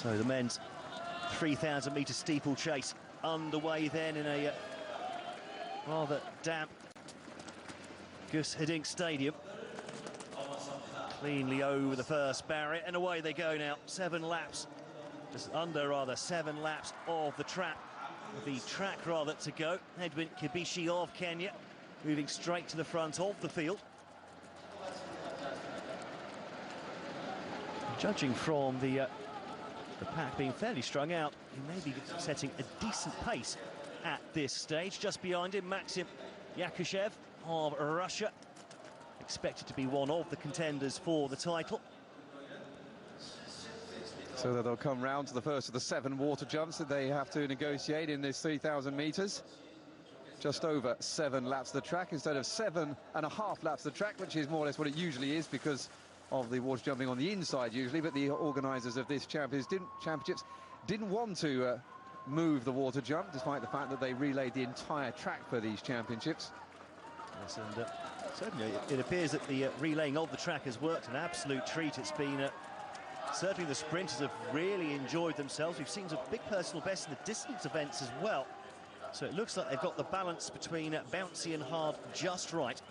So the men's 3,000-metre steeplechase underway then in a rather damp Gus Hiddink Stadium. Cleanly over the first barrier, and away they go now. 7 laps, just under rather 7 laps of the track to go. Edwin Kivistik of Kenya moving straight to the front of the field. Judging from the pack being fairly strung out, he may be setting a decent pace at this stage. Just behind him, Maxim Yakushev of Russia, expected to be one of the contenders for the title. So that they'll come round to the first of the 7 water jumps that they have to negotiate in this 3,000 metres. Just over 7 laps of the track instead of 7.5 laps of the track, which is more or less what it usually is because of the water jumping on the inside usually. But the organisers of this championships didn't want to move the water jump, despite the fact that they relayed the entire track for these championships. Yes, and certainly it appears that the relaying of the track has worked an absolute treat. It's been certainly the sprinters have really enjoyed themselves. We've seen some big personal bests in the distance events as well. So it looks like they've got the balance between bouncy and hard just right.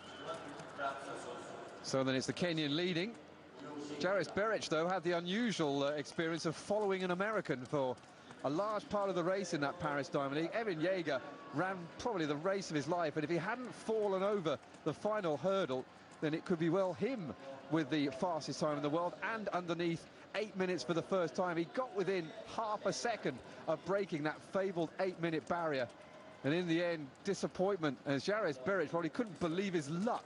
So then it's the Kenyan leading. Jairus Berich, though, had the unusual experience of following an American for a large part of the race in that Paris Diamond League. Evan Jaeger ran probably the race of his life, and if he hadn't fallen over the final hurdle, then it could be, well, him with the fastest time in the world, and underneath 8 minutes for the first time. He got within half a second of breaking that fabled 8-minute barrier. And in the end, disappointment, as Jairus Berich probably couldn't believe his luck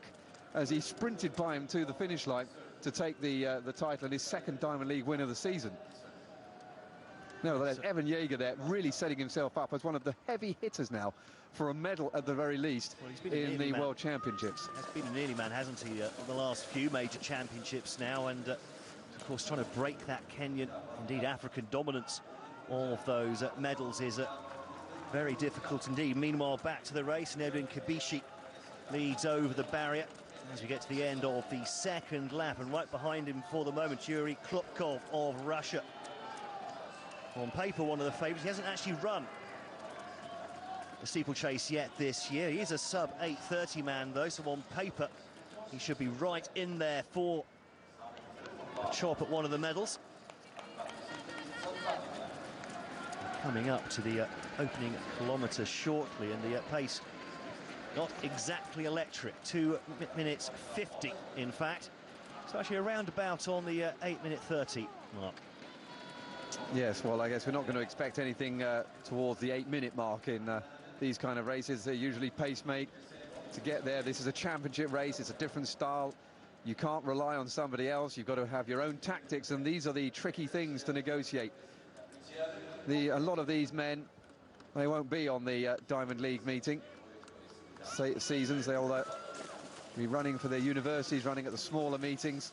as he sprinted by him to the finish line to take the title and his 2nd Diamond League win of the season. Nevertheless, Evan Jaeger there really setting himself up as one of the heavy hitters now for a medal at the very least in the World Championships. He's been a nearly man, hasn't he, the last few major championships now, and of course trying to break that Kenyan, indeed African dominance of those medals is very difficult indeed. Meanwhile, back to the race, and Edwin Kivistik leads over the barrier as we get to the end of the 2nd lap, and right behind him for the moment, Yuri Klopkov of Russia. On paper, one of the favourites. He hasn't actually run the steeplechase yet this year. He is a sub-8:30 man, though, so on paper, he should be right in there for a chop at one of the medals. Coming up to the opening kilometre shortly, and the pace not exactly electric. 2 minutes 50, in fact. So actually around about on the 8-minute 30 mark. Yes, well, I guess we're not going to expect anything towards the 8-minute mark in these kind of races. They're usually pace-made to get there. This is a championship race. It's a different style. You can't rely on somebody else. You've got to have your own tactics, and these are the tricky things to negotiate. A lot of these men, they won't be on the Diamond League meeting seasons. They'll be running for their universities, running at the smaller meetings.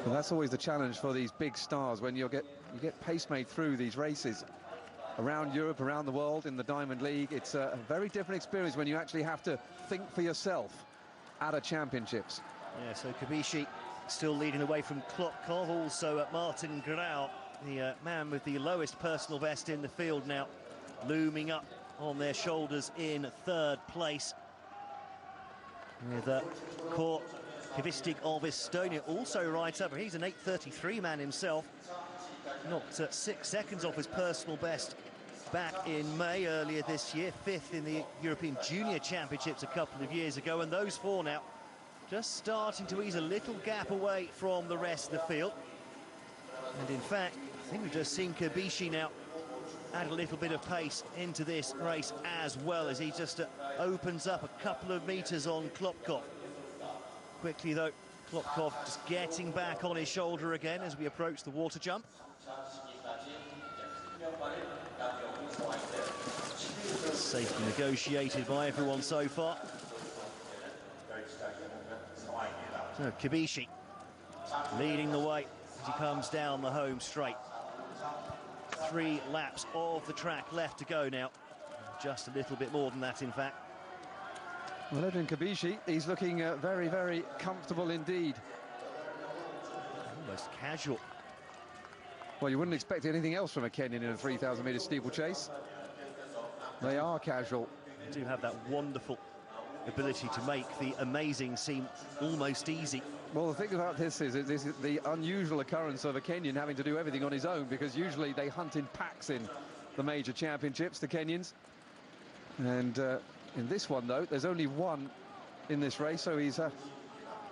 And that's always the challenge for these big stars, when you get pace-made through these races around Europe, around the world in the Diamond League. It's a very different experience when you actually have to think for yourself at a championships. Yeah, so Kivistik still leading away from Klopkov, also at Martin Grau, the man with the lowest personal best in the field now, looming up on their shoulders in 3rd place, with Kaur Kivistik of Estonia also right up. He's an 8:33 man himself, knocked 6 seconds off his personal best back in May earlier this year, 5th in the European Junior Championships a couple of years ago, and those 4 now just starting to ease a little gap away from the rest of the field. And in fact, I think we've just seen Kivistik now add a little bit of pace into this race as well, as he just opens up a couple of metres on Klopkov. Quickly though, Klopkov just getting back on his shoulder again as we approach the water jump. Safely negotiated by everyone so far. So Kivistik leading the way as he comes down the home straight. 3 laps of the track left to go now. Just a little bit more than that, in fact. Well, Edwin Kivistik, he's looking very, very comfortable indeed. almost casual. Well, you wouldn't expect anything else from a Kenyan in a 3,000-metre steeplechase. They are casual. They do have that wonderful ability to make the amazing seem almost easy. Well, the thing about this is the unusual occurrence of a Kenyan having to do everything on his own, because usually they hunt in packs in the major championships, the Kenyans. And in this one, though, there's only one in this race, so he's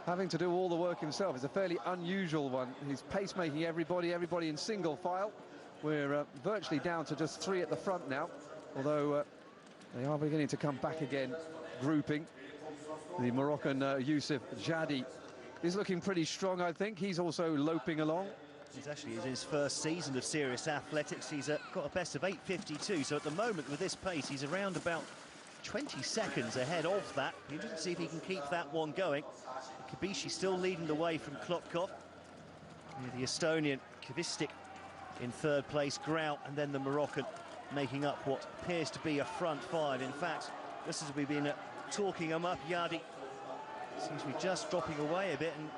having to do all the work himself. It's a fairly unusual one. He's pacemaking everybody in single file. We're virtually down to just 3 at the front now, although they are beginning to come back again, grouping. The Moroccan Youssef Jadi is looking pretty strong, I think. He's also loping along. He's actually in his first season of serious athletics. He's got a best of 8:52, so at the moment with this pace he's around about 20 seconds ahead of that. Interesting to see if he can keep that one going. Kivistik still leading the way from Klopkov. The Estonian Kivistik in third place, Grau, and then the Moroccan making up what appears to be a front 5. In fact, just as we've been talking him up, Jadi seems to be just dropping away a bit, and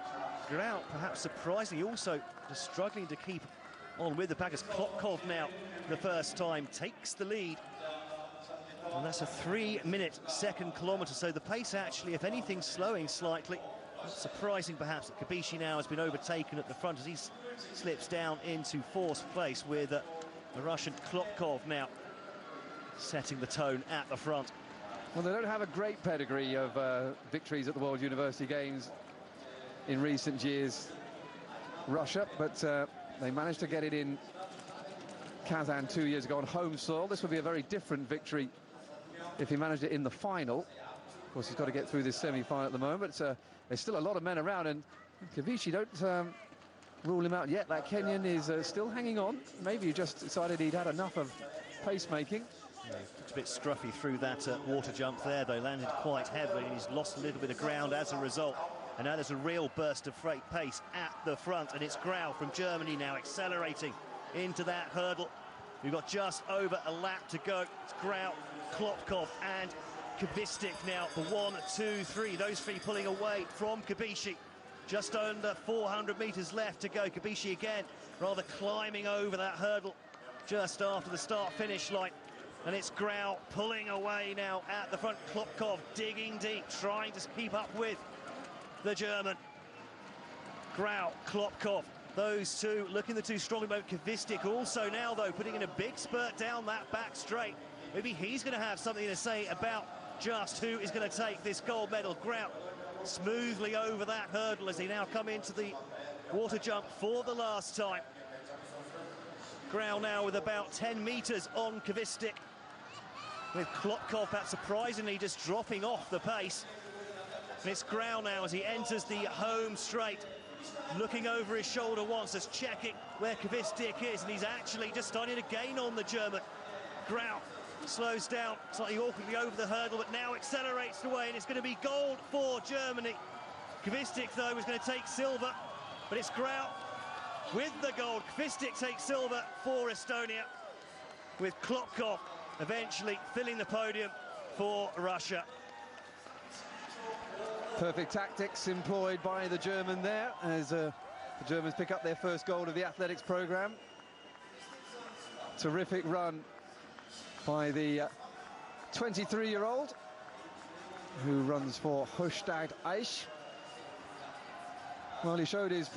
Grau, perhaps surprisingly, also just struggling to keep on with the pack as Klopkov now, for the first time, takes the lead. And that's a 3-minute second kilometre, so the pace actually, if anything, slowing slightly. Not surprising, perhaps, that Kivistik now has been overtaken at the front as he slips down into 4th place, with the Russian Klopkov now setting the tone at the front. Well, they don't have a great pedigree of victories at the World University Games in recent years, Russia, but they managed to get it in Kazan 2 years ago on home soil. This would be a very different victory if he managed it in the final. Of course, he's got to get through this semi-final at the moment, but there's still a lot of men around, and Kivistik, don't rule him out yet. That Kenyan is still hanging on. Maybe he just decided he'd had enough of pacemaking. Yeah, looked a bit scruffy through that water jump there, though, landed quite heavily, and he's lost a little bit of ground as a result. And now there's a real burst of freight pace at the front, and it's Grau from Germany now accelerating into that hurdle. We've got just over a lap to go. It's Grau, Klopkov and Kivistik now, the 1, 2, 3. Those 3 pulling away from Kivistik. Just under 400 metres left to go. Kivistik again, rather climbing over that hurdle just after the start-finish line. And it's Grau pulling away now at the front. Klopkov digging deep, trying to keep up with the German. Grau, Klopkov, those two looking the 2 strong at the moment. Kivistik also now, though, putting in a big spurt down that back straight. Maybe he's going to have something to say about just who is going to take this gold medal. Grau smoothly over that hurdle as they now come into the water jump for the last time. Grau now with about 10 metres on Kivistik, with Klopkov, perhaps surprisingly, just dropping off the pace. And it's Grau now as he enters the home straight, looking over his shoulder once, as checking where Kivistik is, and he's actually just starting to gain on the German. Grau slows down slightly awkwardly over the hurdle, but now accelerates away, and it's going to be gold for Germany. Kivistik, though, is going to take silver, but it's Grau with the gold. Kivistik takes silver for Estonia, with Klopkov eventually filling the podium for Russia. Perfect tactics employed by the German there, as the Germans pick up their first gold of the athletics program. Terrific run by the 23-year-old who runs for Höchstadt Eich. Well, he showed his